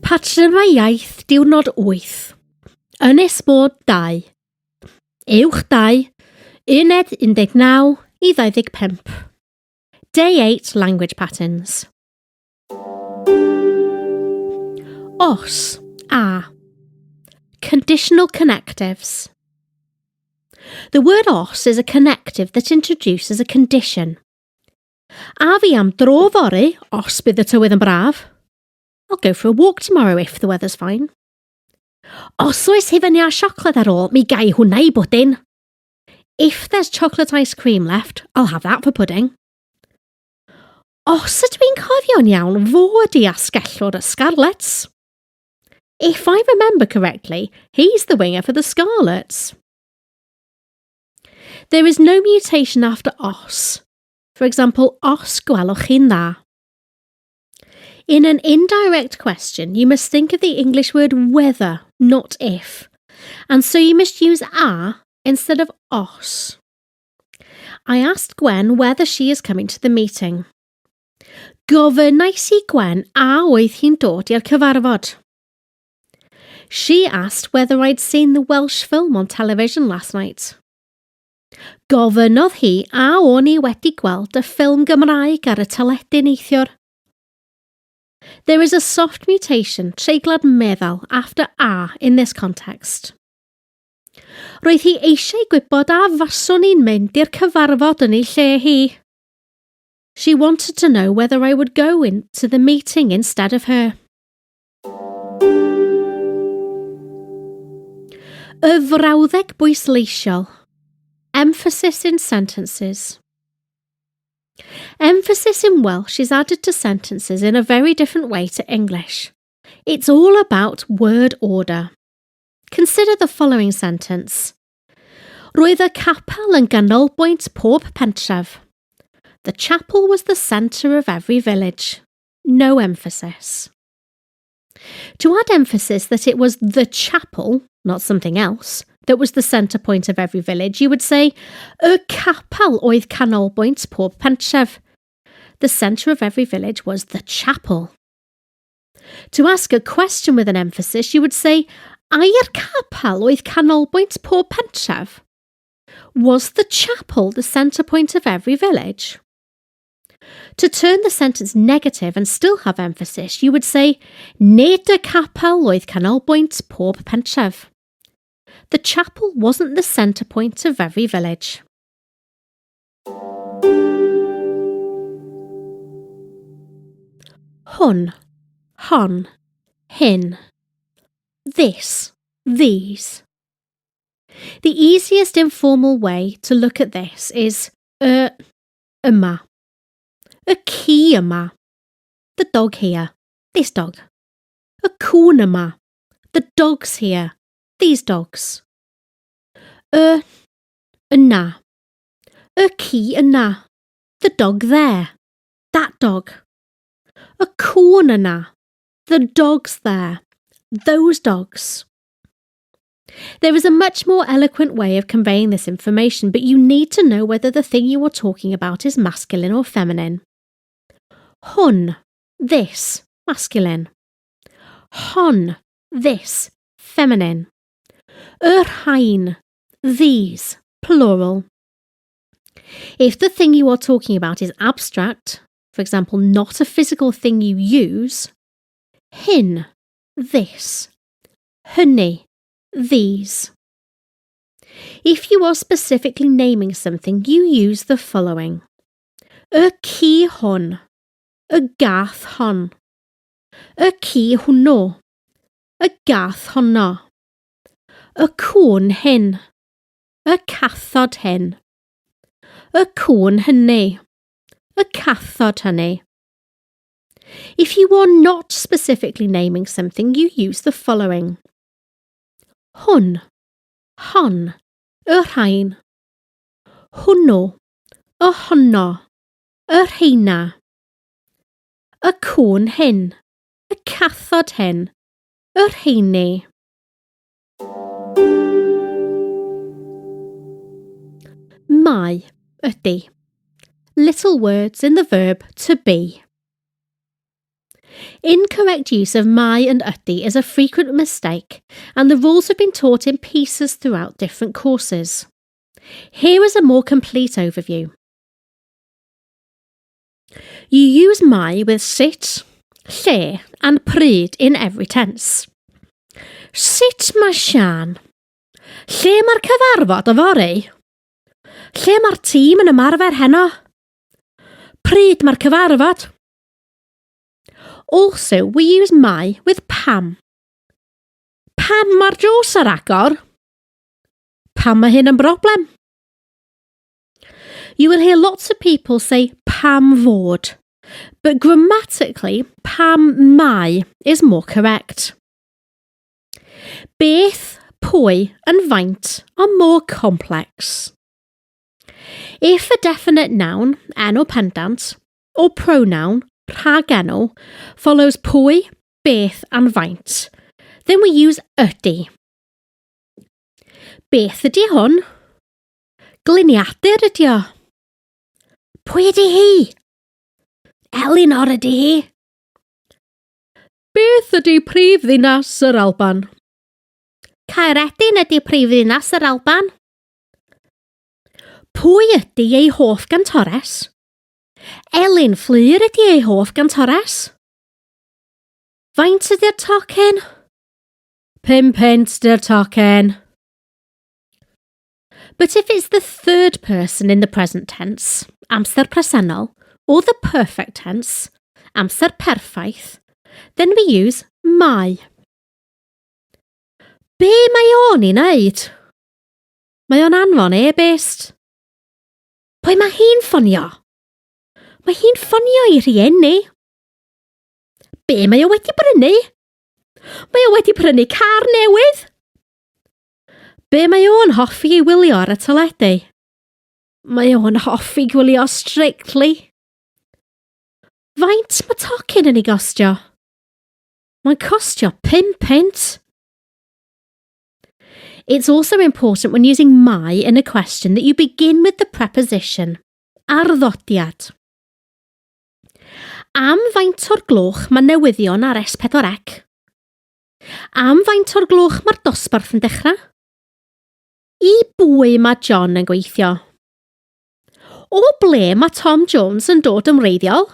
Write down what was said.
Patrymau Iaith Diwrnod 8. Ynys Bod 2. Uwch 2. Uned 19 I 25. Day 8 Language Patterns. Os, a. Conditional connectives. The word os is a connective that introduces a condition. A fi am dro fory os bydd y tywydd yn braf. I'll go for a walk tomorrow if the weather's fine. Os oes hufen chocolate ar ôl, mi gai hwnna I bwdin. If there's chocolate ice cream left, I'll have that for pudding. Os ydw i'n cofio'n iawn fod I asgellwr y Scarlets. If I remember correctly, he's the winger for the Scarlets. There is no mutation after os. For example, os gwelwch chi'n dda. In an indirect question, you must think of the English word whether, not if, and so you must use a instead of os. I asked Gwen whether she is coming to the meeting. Gofynnais I Gwen a oedd hi'n dod i'r cyfarfod. She asked whether I'd seen the Welsh film on television last night. Gofynnodd hi a o'n I wedi gweld y ffilm Gymraeg ar y teledu neithiwr. There is a soft mutation, treiglad meddal, after a in this context. Roedd hi eisiau gwybod a faswn i'n mynd i'r cyfarfod yn ei lle hi. She wanted to know whether I would go into the meeting instead of her. Y frawddeg bwysleisiol. Emphasis in sentences. Emphasis in Welsh is added to sentences in a very different way to English. It's all about word order. Consider the following sentence. Roedd y capel yn ganolbwynt pob pentref. The chapel was the centre of every village. No emphasis. To add emphasis that it was the chapel, not something else, that was the centre point of every village, you would say, y capel oedd canolbwynt pob pentref. The centre of every village was the chapel. To ask a question with an emphasis, you would say, ai'r capel oedd canolbwynt pob pentref? Was the chapel the centre point of every village? To turn the sentence negative and still have emphasis, you would say, nid y capel oedd canolbwynt pob pentref. The chapel wasn't the centre point of every village. Hwn, hon, hyn. This, these. The easiest informal way to look at this is yma. Y ci yma. The dog here. This dog. Y cŵn yma. The dogs here. These dogs. Yna. Y ci yna. The dog there. That dog. Y cŵn yna. The dogs there. Those dogs. There is a much more eloquent way of conveying this information, but you need to know whether the thing you are talking about is masculine or feminine. Hwn, this, masculine. Hon, this, feminine. Yr rhain, these, plural. If the thing you are talking about is abstract, for example, not a physical thing you use, hyn, this, hynny, these. If you are specifically naming something, you use the following. Y ci hwn. Y gath hon. Y ci hwnnw. Y gath honno. Y cŵn hyn. Y cathod hyn. Y cŵn hynny. Y cathod hynny. If you are not specifically naming something, you use the following. hwn, hon, y rhain. Hwnnw, y honno, y rheina. Y cwn hyn, y cathod hyn, y rheini. Mae, ydy. Little words in the verb to be. Incorrect use of mae and ydy is a frequent mistake, and the rules have been taught in pieces throughout different courses. Here is a more complete overview. You use mae with sit, lle, and pryd in every tense. Sut mae Sian? Lle mae'r cyfarfod yfory? Lle mae'r tîm yn ymarfer heno? Pryd mae'r cyfarfod? Also, we use mae with pam. Pam mae'r drws ar agor? Pam mae hyn yn broblem? You will hear lots of people say pam fod, but grammatically, pam mae is more correct. Beth, pwy, and faint are more complex. If a definite noun, enw pendant, or pronoun, rhagenw, follows pwy, beth, and faint, then we use ydy. Beth ydy hwn? Gliniadur ydy o. Pwy ydy hi? Elinor ydy hi. Beth ydy prif ddinas yr Alban? Caeredin ydy prif ddinas yr Alban. Pwy ydy ei hoff gantores? Elin Fflyr ydy ei hoff gantores. Faint ydy'r tocyn? 5 pence dy'r tocyn. But if it's the third person in the present tense, amser presennol, or the perfect tense, amser perffaith, then we use mae. Be mae o'n i wneud? Mae o'n anfon e-byst. Pwy mae hi'n ffonio? Mae hi'n ffonio i rhieni. Be mae o wedi brynu? Mae o wedi prynu car newydd. Be mae o'n hoffi i wylio ar y teledu? Mae o'n hoffi gwylio Strictly. Faint mae tocyn yn ei gostio? Mae'n costio 5 pence. It's also important when using mae in a question that you begin with the preposition arddodiad. Am faint o'r gloch mae newyddion ar S4C? Am faint o'r gloch mae'r dosbarth yn dechrau? I bwy mae John yn gweithio? O ble mae Tom Jones yn dod ymreiddiol?